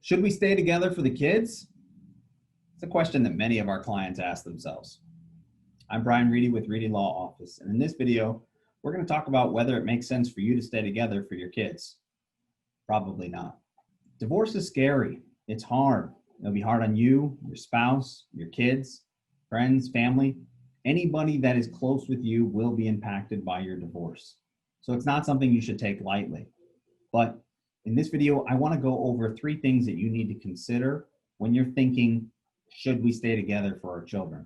Should we stay together for the kids? It's a question that many of our clients ask themselves. I'm Brian Reidy with Reidy Law Office, and in this video, we're going to talk about whether it makes sense for you to stay together for your kids. Probably not. Divorce is scary. It's hard. It'll be hard on you, your spouse, your kids, friends, family. Anybody that is close with you will be impacted by your divorce. So it's not something you should take lightly. But in this video, I want to go over 3 things that you need to consider when you're thinking, should we stay together for our children?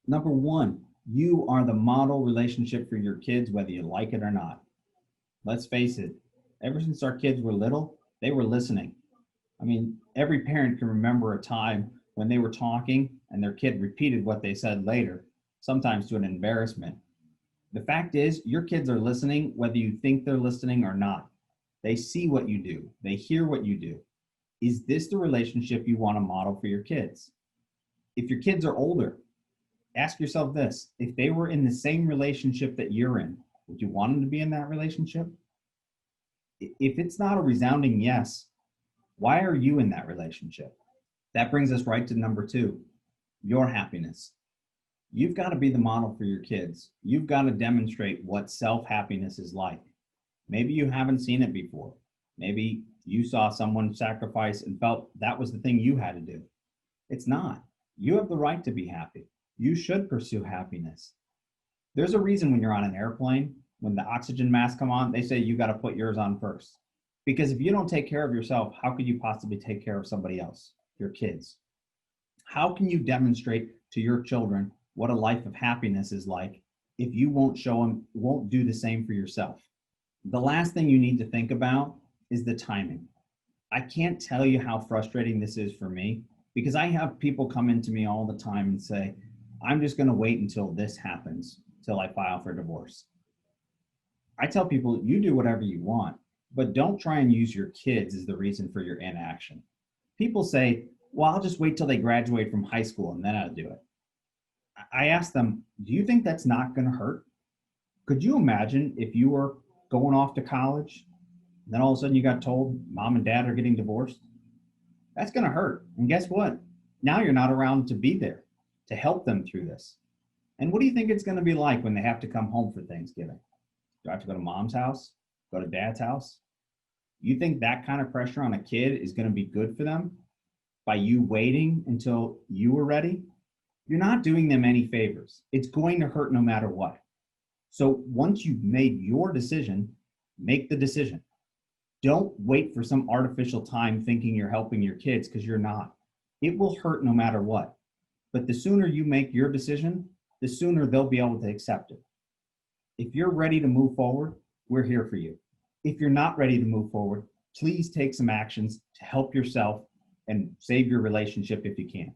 Number 1, you are the model relationship for your kids, whether you like it or not. Let's face it, ever since our kids were little, they were listening. I mean, every parent can remember a time when they were talking and their kid repeated what they said later, sometimes to an embarrassment. The fact is, your kids are listening whether you think they're listening or not. They see what you do. They hear what you do. Is this the relationship you want to model for your kids? If your kids are older, ask yourself this. If they were in the same relationship that you're in, would you want them to be in that relationship? If it's not a resounding yes, why are you in that relationship? That brings us right to number 2, your happiness. You've got to be the model for your kids. You've got to demonstrate what self-happiness is like. Maybe you haven't seen it before. Maybe you saw someone sacrifice and felt that was the thing you had to do. It's not. You have the right to be happy. You should pursue happiness. There's a reason when you're on an airplane, when the oxygen masks come on, they say you got to put yours on first. Because if you don't take care of yourself, how could you possibly take care of somebody else, your kids? How can you demonstrate to your children what a life of happiness is like if you won't show them, won't do the same for yourself? The last thing you need to think about is the timing. I can't tell you how frustrating this is for me because I have people come into me all the time and say, I'm just going to wait until this happens, till I file for divorce. I tell people, you do whatever you want, but don't try and use your kids as the reason for your inaction. People say, well, I'll just wait till they graduate from high school and then I'll do it. I ask them, do you think that's not going to hurt? Could you imagine if you were going off to college, and then all of a sudden you got told mom and dad are getting divorced? That's going to hurt. And guess what? Now you're not around to be there to help them through this. And what do you think it's going to be like when they have to come home for Thanksgiving? Do I have to go to mom's house? Go to dad's house? You think that kind of pressure on a kid is going to be good for them by you waiting until you were ready? You're not doing them any favors. It's going to hurt no matter what. So once you've made your decision, make the decision. Don't wait for some artificial time thinking you're helping your kids, because you're not. It will hurt no matter what. But the sooner you make your decision, the sooner they'll be able to accept it. If you're ready to move forward, we're here for you. If you're not ready to move forward, please take some actions to help yourself and save your relationship if you can.